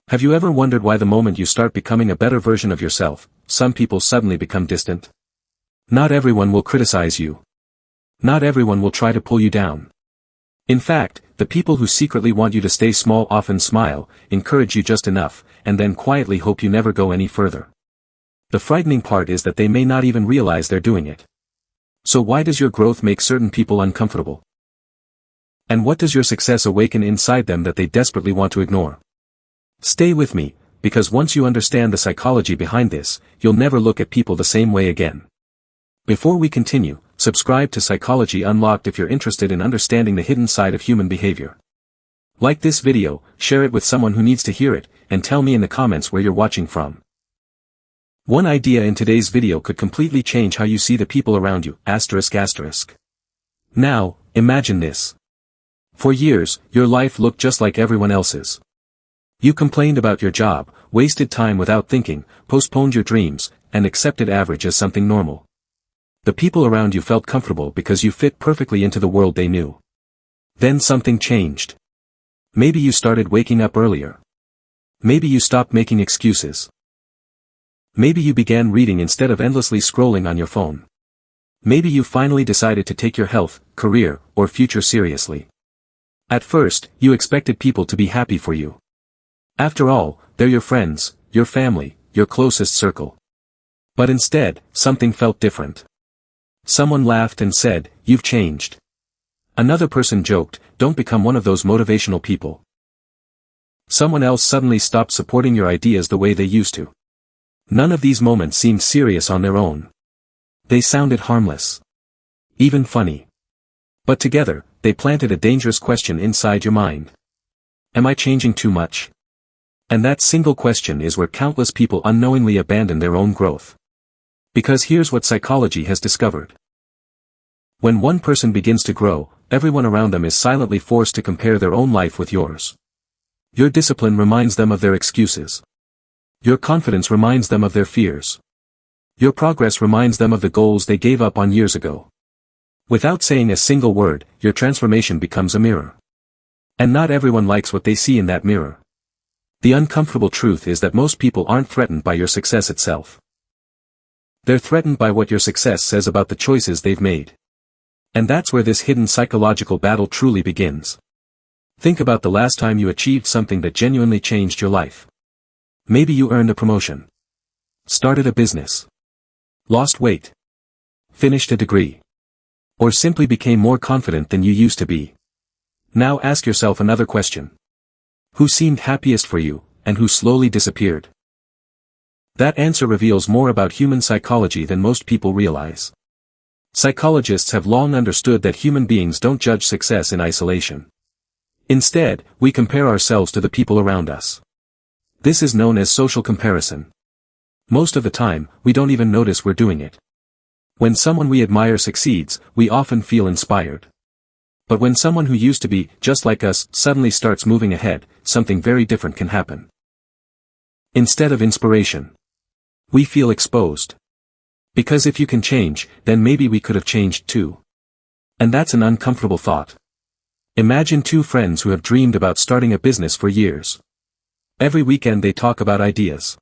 Have you ever wondered why the moment you start becoming a better version of yourself, some people suddenly become distant? Not everyone will criticize you. Not everyone will try to pull you down. In fact, the people who secretly want you to stay small often smile, encourage you just enough, and then quietly hope you never go any further. The frightening part is that they may not even realize they're doing it. So why does your growth make certain people uncomfortable? And what does your success awaken inside them that they desperately want to ignore? Stay with me, because once you understand the psychology behind this, you'll never look at people the same way again. Before we continue, subscribe to Psychology Unlocked if you're interested in understanding the hidden side of human behavior. Like this video, share it with someone who needs to hear it, and tell me in the comments where you're watching from. One idea in today's video could completely change how you see the people around you, ***. Now, imagine this. For years, your life looked just like everyone else's. You complained about your job, wasted time without thinking, postponed your dreams, and accepted average as something normal. The people around you felt comfortable because you fit perfectly into the world they knew. Then something changed. Maybe you started waking up earlier. Maybe you stopped making excuses. Maybe you began reading instead of endlessly scrolling on your phone. Maybe you finally decided to take your health, career, or future seriously. At first, you expected people to be happy for you. After all, they're your friends, your family, your closest circle. But instead, something felt different. Someone laughed and said, "You've changed." Another person joked, "Don't become one of those motivational people." Someone else suddenly stopped supporting your ideas the way they used to. None of these moments seemed serious on their own. They sounded harmless. Even funny. But together, they planted a dangerous question inside your mind. Am I changing too much? And that single question is where countless people unknowingly abandon their own growth. Because here's what psychology has discovered. When one person begins to grow, everyone around them is silently forced to compare their own life with yours. Your discipline reminds them of their excuses. Your confidence reminds them of their fears. Your progress reminds them of the goals they gave up on years ago. Without saying a single word, your transformation becomes a mirror. And not everyone likes what they see in that mirror. The uncomfortable truth is that most people aren't threatened by your success itself. They're threatened by what your success says about the choices they've made. And that's where this hidden psychological battle truly begins. Think about the last time you achieved something that genuinely changed your life. Maybe you earned a promotion. Started a business. Lost weight. Finished a degree. Or simply became more confident than you used to be. Now ask yourself another question. Who seemed happiest for you, and who slowly disappeared? That answer reveals more about human psychology than most people realize. Psychologists have long understood that human beings don't judge success in isolation. Instead, we compare ourselves to the people around us. This is known as social comparison. Most of the time, we don't even notice we're doing it. When someone we admire succeeds, we often feel inspired. But when someone who used to be just like us suddenly starts moving ahead, something very different can happen. Instead of inspiration, we feel exposed. Because if you can change, then maybe we could have changed too. And that's an uncomfortable thought. Imagine two friends who have dreamed about starting a business for years. Every weekend they talk about ideas.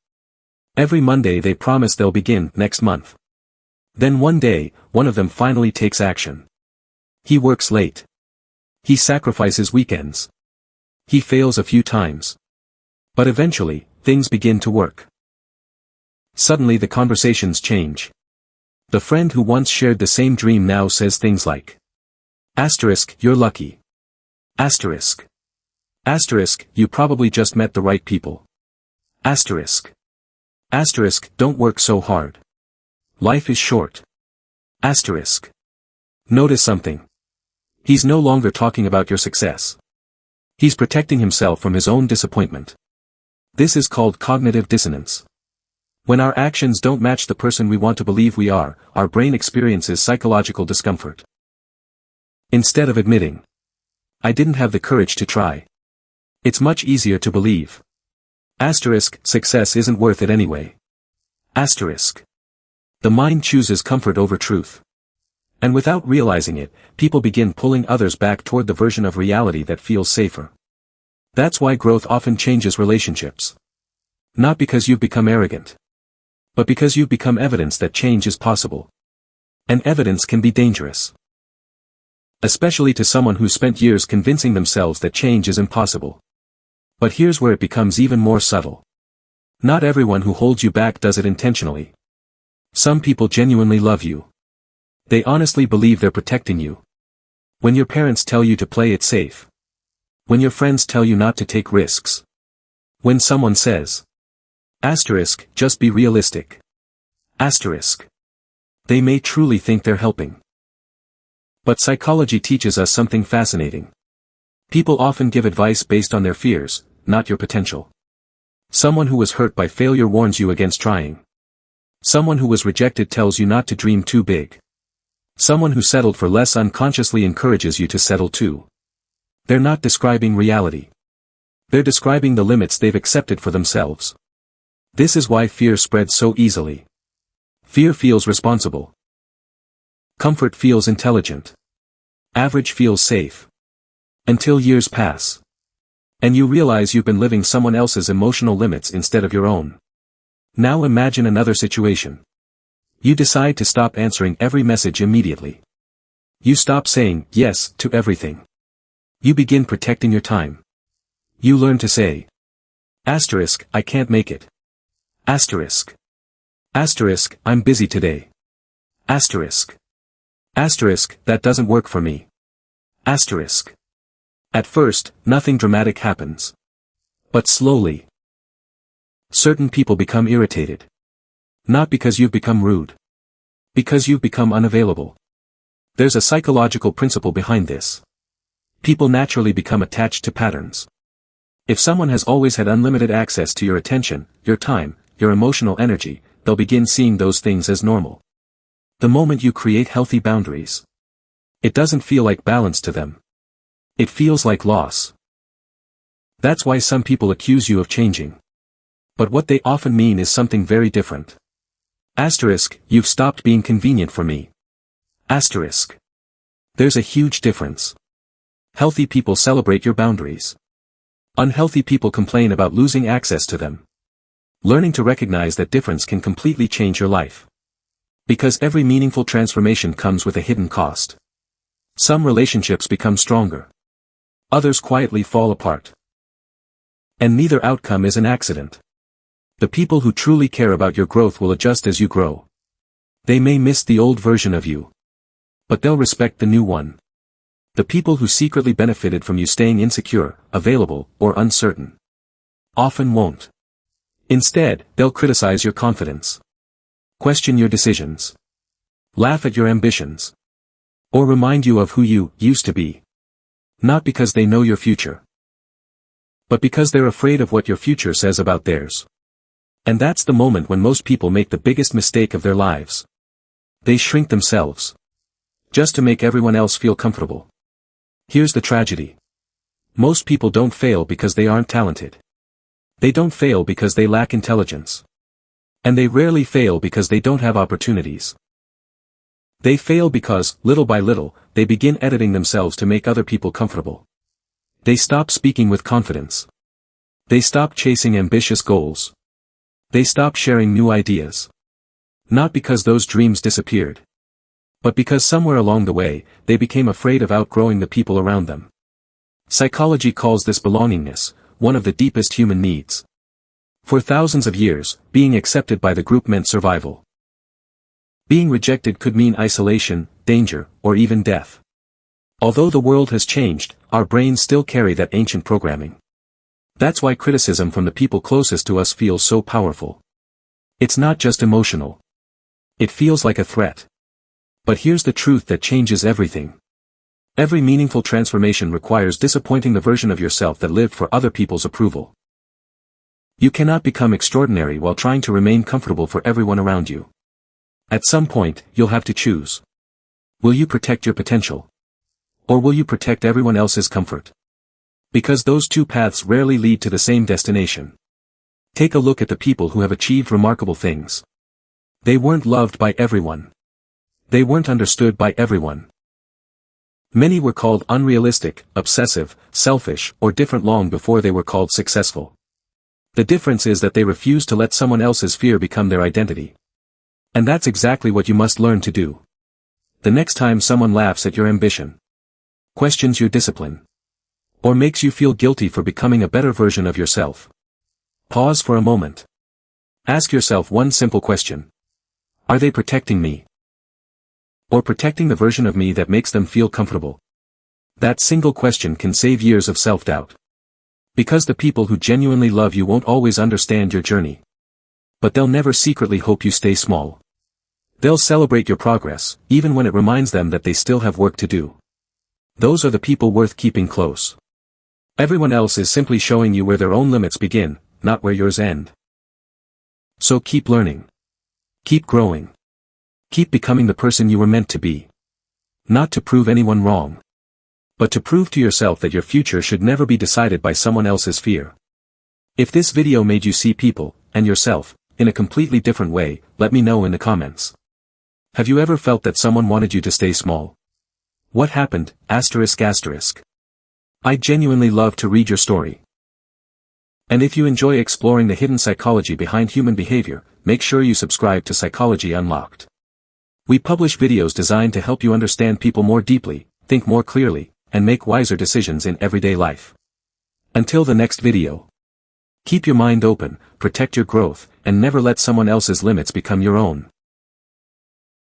Every Monday they promise they'll begin next month. Then one day, one of them finally takes action. He works late. He sacrifices weekends. He fails a few times. But eventually, things begin to work. Suddenly the conversations change. The friend who once shared the same dream now says things like, "You're lucky. Asterisk. You probably just met the right people. Asterisk. Don't work so hard. Life is short. Asterisk." Notice something. He's no longer talking about your success. He's protecting himself from his own disappointment. This is called cognitive dissonance. When our actions don't match the person we want to believe we are, our brain experiences psychological discomfort. Instead of admitting, "I didn't have the courage to try," it's much easier to believe, "Success isn't worth it anyway." The mind chooses comfort over truth. And without realizing it, people begin pulling others back toward the version of reality that feels safer. That's why growth often changes relationships. Not because you've become arrogant, but because you've become evidence that change is possible. And evidence can be dangerous. Especially to someone who spent years convincing themselves that change is impossible. But here's where it becomes even more subtle. Not everyone who holds you back does it intentionally. Some people genuinely love you. They honestly believe they're protecting you. When your parents tell you to play it safe. When your friends tell you not to take risks. When someone says, just be realistic. They may truly think they're helping. But psychology teaches us something fascinating. People often give advice based on their fears, not your potential. Someone who was hurt by failure warns you against trying. Someone who was rejected tells you not to dream too big. Someone who settled for less unconsciously encourages you to settle too. They're not describing reality. They're describing the limits they've accepted for themselves. This is why fear spreads so easily. Fear feels responsible. Comfort feels intelligent. Average feels safe. Until years pass. And you realize you've been living someone else's emotional limits instead of your own. Now imagine another situation. You decide to stop answering every message immediately. You stop saying yes to everything. You begin protecting your time. You learn to say, I can't make it. I'm busy today. That doesn't work for me. At first, nothing dramatic happens. But slowly, certain people become irritated. Not because you've become rude. Because you've become unavailable. There's a psychological principle behind this. People naturally become attached to patterns. If someone has always had unlimited access to your attention, your time, your emotional energy, they'll begin seeing those things as normal. The moment you create healthy boundaries, it doesn't feel like balance to them. It feels like loss. That's why some people accuse you of changing. But what they often mean is something very different. You've stopped being convenient for me. There's a huge difference. Healthy people celebrate your boundaries. Unhealthy people complain about losing access to them. Learning to recognize that difference can completely change your life. Because every meaningful transformation comes with a hidden cost. Some relationships become stronger. Others quietly fall apart. And neither outcome is an accident. The people who truly care about your growth will adjust as you grow. They may miss the old version of you. But they'll respect the new one. The people who secretly benefited from you staying insecure, available, or uncertain often won't. Instead, they'll criticize your confidence. Question your decisions. Laugh at your ambitions. Or remind you of who you used to be. Not because they know your future. But because they're afraid of what your future says about theirs. And that's the moment when most people make the biggest mistake of their lives. They shrink themselves. Just to make everyone else feel comfortable. Here's the tragedy. Most people don't fail because they aren't talented. They don't fail because they lack intelligence. And they rarely fail because they don't have opportunities. They fail because, little by little, they begin editing themselves to make other people comfortable. They stop speaking with confidence. They stop chasing ambitious goals. They stop sharing new ideas. Not because those dreams disappeared. But because somewhere along the way, they became afraid of outgrowing the people around them. Psychology calls this belongingness, one of the deepest human needs. For thousands of years, being accepted by the group meant survival. Being rejected could mean isolation, danger, or even death. Although the world has changed, our brains still carry that ancient programming. That's why criticism from the people closest to us feels so powerful. It's not just emotional. It feels like a threat. But here's the truth that changes everything. Every meaningful transformation requires disappointing the version of yourself that lived for other people's approval. You cannot become extraordinary while trying to remain comfortable for everyone around you. At some point, you'll have to choose. Will you protect your potential? Or will you protect everyone else's comfort? Because those two paths rarely lead to the same destination. Take a look at the people who have achieved remarkable things. They weren't loved by everyone. They weren't understood by everyone. Many were called unrealistic, obsessive, selfish, or different long before they were called successful. The difference is that they refuse to let someone else's fear become their identity. And that's exactly what you must learn to do. The next time someone laughs at your ambition, questions your discipline, or makes you feel guilty for becoming a better version of yourself, pause for a moment. Ask yourself one simple question. Are they protecting me? Or protecting the version of me that makes them feel comfortable? That single question can save years of self-doubt. Because the people who genuinely love you won't always understand your journey. But they'll never secretly hope you stay small. They'll celebrate your progress, even when it reminds them that they still have work to do. Those are the people worth keeping close. Everyone else is simply showing you where their own limits begin, not where yours end. So keep learning. Keep growing. Keep becoming the person you were meant to be. Not to prove anyone wrong, but to prove to yourself that your future should never be decided by someone else's fear. If this video made you see people, and yourself, in a completely different way, let me know in the comments. Have you ever felt that someone wanted you to stay small? What happened? I'd genuinely love to read your story. And if you enjoy exploring the hidden psychology behind human behavior, make sure you subscribe to Psychology Unlocked. We publish videos designed to help you understand people more deeply, think more clearly, and make wiser decisions in everyday life. Until the next video. Keep your mind open, protect your growth, and never let someone else's limits become your own.